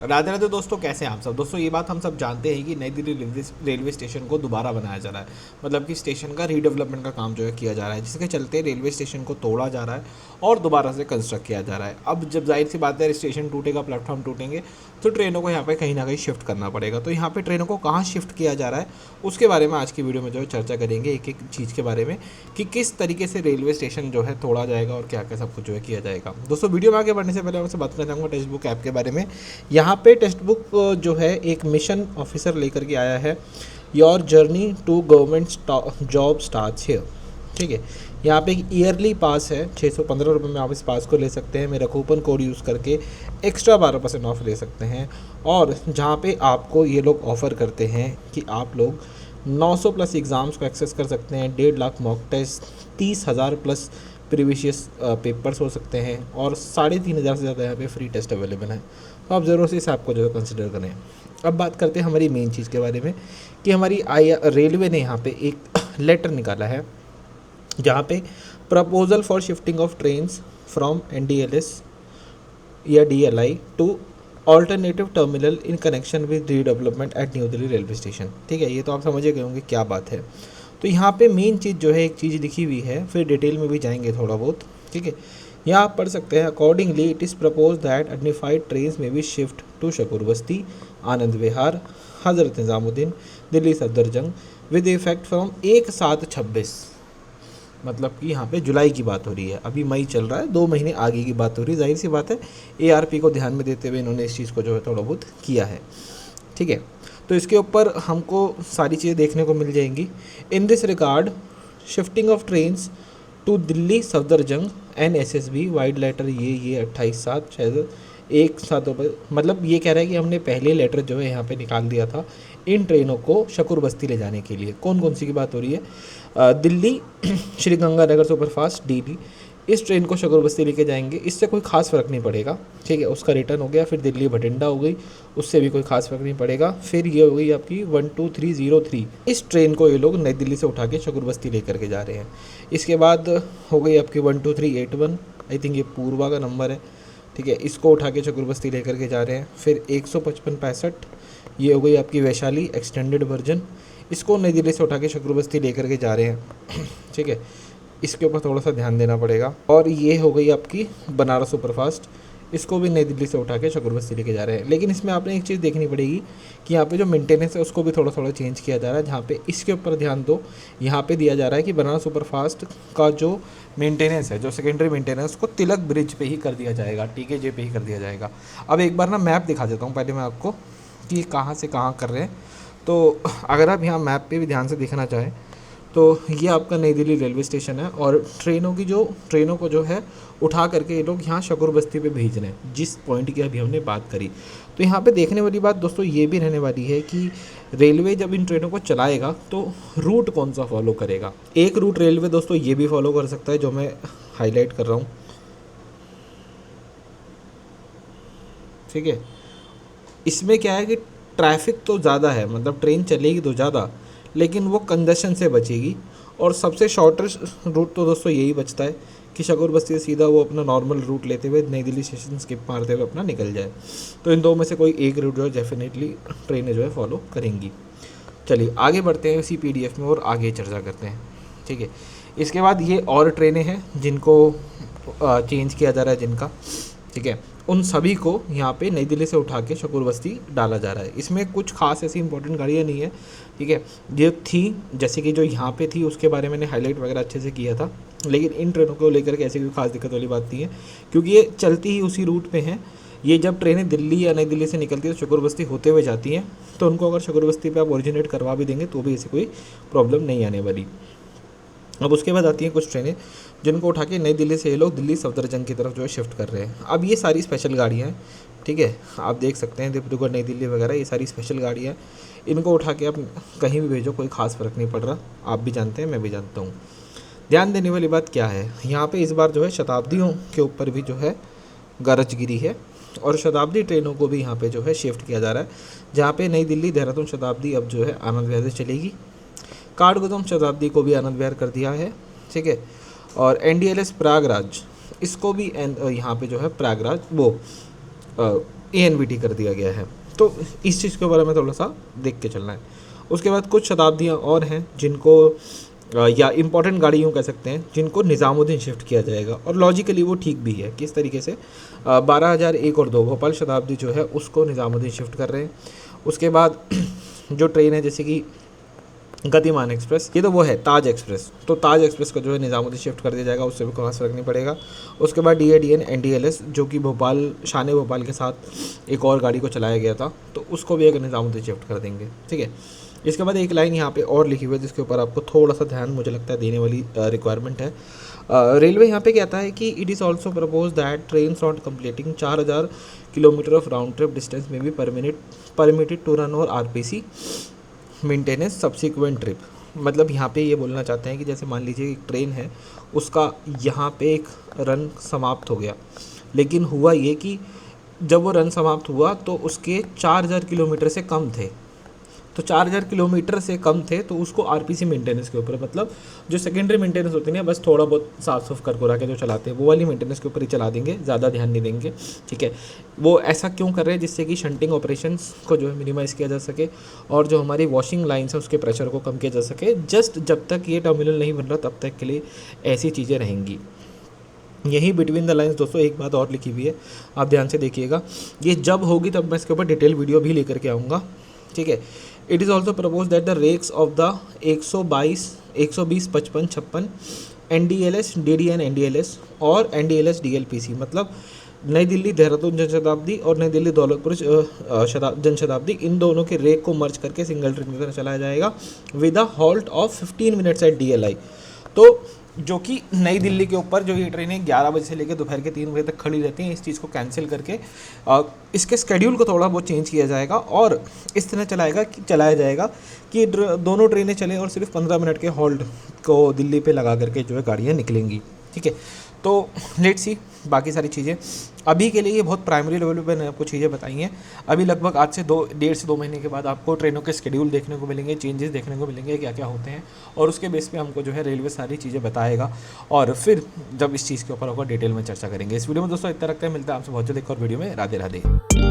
राधे राधे दोस्तों, कैसे हैं आप सब। दोस्तों ये बात हम सब जानते हैं कि नई दिल्ली रेलवे स्टेशन को दोबारा बनाया जा रहा है। मतलब कि स्टेशन का रीडेवलपमेंट का काम जो है किया जा रहा है, जिसके चलते रेलवे स्टेशन को तोड़ा जा रहा है और दोबारा से कंस्ट्रक्ट किया जा रहा है। अब जब जाहिर सी बात है स्टेशन टूटेगा, प्लेटफॉर्म टूटेंगे, तो ट्रेनों को यहाँ पे कहीं ना कहीं शिफ्ट करना पड़ेगा। तो यहाँ पे ट्रेनों को कहाँ शिफ्ट किया जा रहा है उसके बारे में आज की वीडियो में जो है चर्चा करेंगे, एक एक चीज़ के बारे में कि किस तरीके से रेलवे स्टेशन जो है तोड़ा जाएगा और क्या क्या सब कुछ जो है किया जाएगा। दोस्तों वीडियो में आगे बढ़ने से पहले मैं आपसे बात करना चाहूँगा टेक्स्ट बुक ऐप के बारे में। यहाँ पे टेक्स्ट बुक जो है एक मिशन ऑफिसर लेकर के आया है, your journey to government job starts here. ठीक है, यहाँ पे एक ईयरली पास है, 615 रुपये में आप इस पास को ले सकते हैं। मेरा कूपन कोड यूज़ करके एक्स्ट्रा 12% ऑफ ले सकते हैं। और जहाँ पे आपको ये लोग ऑफ़र करते हैं कि आप लोग 900 प्लस एग्ज़ाम्स को एक्सेस कर सकते हैं, 1.5 lakh mock test, 30,000 plus previous papers हो सकते हैं और 3,500 से ज़्यादा यहाँ पे फ्री टेस्ट अवेलेबल है। तो आप ज़रूर से इस ऐप को जो है कंसिडर करें। अब बात करते हैं हमारी मेन चीज़ के बारे में कि हमारी रेलवे ने यहाँ पे एक लेटर निकाला है जहाँ पे proposal for shifting of trains from NDLS या DLI to alternative terminal in connection with redevelopment at New Delhi railway station. ठीक है, ये तो आप समझ गए होंगे क्या बात है। तो यहाँ पे मेन चीज़ जो है एक चीज़ लिखी हुई है, फिर डिटेल में भी जाएंगे थोड़ा बहुत। ठीक है, यहाँ आप पढ़ सकते हैं, accordingly it is propose that identified trains में B shift to Shakoor Basti, Anand Vihar, Hazrat Nizamuddin, Delhi Safdarjung with effect from 1/7/26। मतलब कि यहाँ पे जुलाई की बात हो रही है, अभी मई चल रहा है, 2 महीने आगे की बात हो रही है। जाहिर सी बात है ARP को ध्यान में देते हुए इन्होंने इस चीज़ को जो है थोड़ा बहुत किया है। ठीक है, तो इसके ऊपर हमको सारी चीज़ें देखने को मिल जाएंगी। In this regard shifting of trains to Delhi Safdarjung NSSB vide letter ये 28/7/1/7। मतलब ये कह रहा है कि हमने पहले लेटर जो है यहाँ पे निकाल दिया था इन ट्रेनों को शकूर बस्ती ले जाने के लिए। कौन कौन सी की बात हो रही है? दिल्ली श्री गंगानगर सुपरफास्ट DD, इस ट्रेन को शकूर बस्ती लेके जाएंगे, इससे कोई खास फ़र्क नहीं पड़ेगा। ठीक है, उसका रिटर्न हो गया। फिर दिल्ली भटिंडा हो गई, उससे भी कोई खास फ़र्क नहीं पड़ेगा। फिर ये हो गई आपकी 12303, इस ट्रेन को ये लोग नई दिल्ली से उठा के शकूर बस्ती लेकर के जा रहे हैं। इसके बाद हो गई आपकी 12381, आई थिंक ये पूर्वा का नंबर है। ठीक है, इसको उठा के शकूर बस्ती लेकर के जा रहे हैं। फिर 15565, ये हो गई आपकी वैशाली एक्सटेंडेड वर्जन, इसको नई दिल्ली से उठा के शकूर बस्ती लेकर के जा रहे हैं। ठीक है, इसके ऊपर थोड़ा सा ध्यान देना पड़ेगा। और ये हो गई आपकी बनारस सुपरफास्ट, इसको भी नई दिल्ली से उठा के शकूर बस्ती लेके जा रहे हैं। लेकिन इसमें आपने एक चीज़ देखनी पड़ेगी कि यहाँ पे जो मेंटेनेंस है उसको भी थोड़ा थोड़ा चेंज किया जा रहा है। जहाँ पे इसके ऊपर ध्यान दो, यहाँ पे दिया जा रहा है कि बनारस सुपरफास्ट का जो मेंटेनेंस है, जो सेकेंडरी मेंटेनेंस, उसको तिलक ब्रिज पे ही कर दिया जाएगा, TKJ पे ही कर दिया जाएगा। अब एक बार ना मैप दिखा देता हूँ पहले मैं आपको कि कहाँ से कहाँ कर रहे हैं। तो अगर आप यहाँ मैप पे भी ध्यान से देखना चाहें तो ये आपका नई दिल्ली रेलवे स्टेशन है और ट्रेनों को जो है उठा करके ये लोग यहाँ शकूर बस्ती पे भेज रहे हैं, जिस पॉइंट की अभी हमने बात करी। तो यहाँ पे देखने वाली बात दोस्तों ये भी रहने वाली है कि रेलवे जब इन ट्रेनों को चलाएगा तो रूट कौन सा फॉलो करेगा। एक रूट रेलवे दोस्तों ये भी फॉलो कर सकता है, जो मैं हाईलाइट कर रहा हूँ। ठीक है, इसमें क्या है कि ट्रैफिक तो ज़्यादा है, मतलब ट्रेन चलेगी तो ज़्यादा, लेकिन वो कंजेशन से बचेगी। और सबसे शॉर्टेस्ट रूट तो दोस्तों यही बचता है कि शकूर बस्ती से सीधा वो अपना नॉर्मल रूट लेते हुए नई दिल्ली स्टेशन स्किप मारते हुए अपना निकल जाए। तो इन दो में से कोई एक रूट जो है डेफिनेटली ट्रेनें जो है फॉलो करेंगी। चलिए आगे बढ़ते हैं इसी PDF में और आगे चर्चा करते हैं। ठीक है, इसके बाद ये और ट्रेनें हैं जिनको चेंज किया जा रहा है जिनका। ठीक है, उन सभी को यहाँ पे नई दिल्ली से उठा के शकूर बस्ती डाला जा रहा है। इसमें कुछ खास ऐसी इंपॉर्टेंट गाड़ियाँ नहीं है। ठीक है, जो थी जैसे कि जो यहाँ पे थी उसके बारे में मैंने हाईलाइट वगैरह अच्छे से किया था, लेकिन इन ट्रेनों को लेकर के ऐसी कोई खास दिक्कत वाली बात नहीं है, क्योंकि ये चलती ही उसी रूट पे हैं। ये जब ट्रेनें दिल्ली या नई दिल्ली से निकलती है तो शकूर बस्ती होते हुए जाती हैं, तो उनको अगर शकूर बस्ती पर आप ओरिजिनेट करवा भी देंगे तो भी ऐसी कोई प्रॉब्लम नहीं आने वाली। अब उसके बाद आती हैं कुछ ट्रेनें जिनको उठा के नई दिल्ली से ये लोग दिल्ली सफदरजंग की तरफ जो है शिफ्ट कर रहे हैं। अब ये सारी स्पेशल गाड़ियाँ हैं। ठीक है, आप देख सकते हैं डिब्रूगढ़ नई दिल्ली वगैरह, ये सारी स्पेशल गाड़ियाँ हैं। इनको उठा के आप कहीं भी भेजो, कोई खास फ़र्क नहीं पड़ रहा। आप भी जानते हैं, मैं भी जानता हूँ। ध्यान देने वाली बात क्या है, यहाँ पे इस बार जो है शताब्दियों के ऊपर भी जो है गरजगिरी है और शताब्दी ट्रेनों को भी यहाँ पे जो है शिफ्ट किया जा रहा है। जहाँ पे नई दिल्ली देहरादून शताब्दी अब जो है आनंद विहार से चलेगी, काठगोदाम शताब्दी को भी आनंद विहार कर दिया है। ठीक है, और NDLS प्रयागराज, इसको भी यहाँ पे जो है प्रयागराज वो ANVT कर दिया गया है। तो इस चीज़ के ऊपर हमें थोड़ा सा देख के चलना है। उसके बाद कुछ शताब्दियाँ और हैं जिनको या इम्पोर्टेंट गाड़ी यूँ कह सकते हैं जिनको निज़ामुद्दीन शिफ्ट किया जाएगा, और लॉजिकली वो ठीक भी है। किस तरीके से 12,001 और 2 भोपाल शताब्दी जो है उसको निज़ामुद्दीन शिफ्ट कर रहे हैं। उसके बाद जो ट्रेन है जैसे कि गतिमान एक्सप्रेस, ये तो वो है ताज एक्सप्रेस, तो ताज एक्सप्रेस को जो है निज़ामुद्दीन शिफ्ट कर दिया जाएगा, उससे भी कोई फर्क नहीं पड़ेगा। उसके बाद DADN NDLS जो कि भोपाल शान भोपाल के साथ एक और गाड़ी को चलाया गया था, तो उसको भी अगर निज़ामुद्दीन शिफ्ट कर देंगे, ठीक है। इसके बाद एक लाइन यहाँ पे और लिखी हुई है जिसके ऊपर आपको थोड़ा सा ध्यान मुझे लगता है देने वाली रिक्वायरमेंट है। रेलवे यहाँ पे कहता है कि it is also propose that train not completing 4,000 kilometre of round trip distance में भी परमिटेड टू रन और RPC मेंटेनेंस सब्सिक्वेंट ट्रिप। मतलब यहाँ पे ये बोलना चाहते हैं कि जैसे मान लीजिए एक ट्रेन है, उसका यहाँ पे एक रन समाप्त हो गया, लेकिन हुआ ये कि जब वो रन समाप्त हुआ तो उसके 4,000 किलोमीटर से कम थे, तो 4,000 किलोमीटर से कम थे तो उसको RPC मेंटेनेंस के ऊपर, मतलब जो सेकेंडरी मेंटेनेंस होती है ना, बस थोड़ा बहुत साफ सुफ कर कुरा के जो चलाते हैं वो वाली मेंटेनेंस के ऊपर ही चला देंगे, ज़्यादा ध्यान नहीं देंगे, ठीक है। वो ऐसा क्यों कर रहे हैं, जिससे कि शंटिंग ऑपरेशंस को जो है मिनिमाइज़ किया जा सके और जो हमारी वॉशिंग लाइन्स है उसके प्रेशर को कम किया जा सके। जस्ट जब तक ये टर्मिनल नहीं बन रहा तब तक के लिए ऐसी चीज़ें रहेंगी। यही बिटवीन द लाइन्स दोस्तों एक बात और लिखी हुई है, आप ध्यान से देखिएगा। ये जब होगी तब मैं इसके ऊपर डिटेल वीडियो भी लेकर के आऊँगा, ठीक है। It is also propose that the rakes of the 122, 120, 55, 56 NDLS DDN NDLS और NDLS DLPC, मतलब नई दिल्ली देहरादून जनशताब्दी और नई दिल्ली दौलतपुर जनशताब्दी, इन दोनों के रेक को मर्ज करके सिंगल ट्रेन की तरह चलाया जाएगा with a halt of 15 minutes at DLI। तो जो कि नई दिल्ली के ऊपर जो ये ट्रेनें 11 बजे से लेकर दोपहर के 3 बजे तक खड़ी रहती हैं, इस चीज़ को कैंसिल करके इसके स्केड्यूल को थोड़ा बहुत चेंज किया जाएगा और इस तरह चलाया जाएगा कि दोनों ट्रेनें चलें और सिर्फ 15 मिनट के हॉल्ट को दिल्ली पे लगा करके जो है गाड़ियाँ निकलेंगी, ठीक है। तो लेट्स सी बाकी सारी चीज़ें। अभी के लिए ये बहुत प्राइमरी लेवल पे मैंने आपको चीज़ें बताई हैं। अभी लगभग आज से 1.5 महीने के बाद आपको ट्रेनों के शेड्यूल देखने को मिलेंगे, चेंजेस देखने को मिलेंगे, क्या क्या होते हैं, और उसके बेस पे हमको जो है रेलवे सारी चीज़ें बताएगा और फिर जब इस चीज़ के ऊपर होगा डिटेल में चर्चा करेंगे। इस वीडियो में दोस्तों इतना रखते हैं, मिलता है आपसे बहुत जल्द एक और वीडियो में। राधे राधे।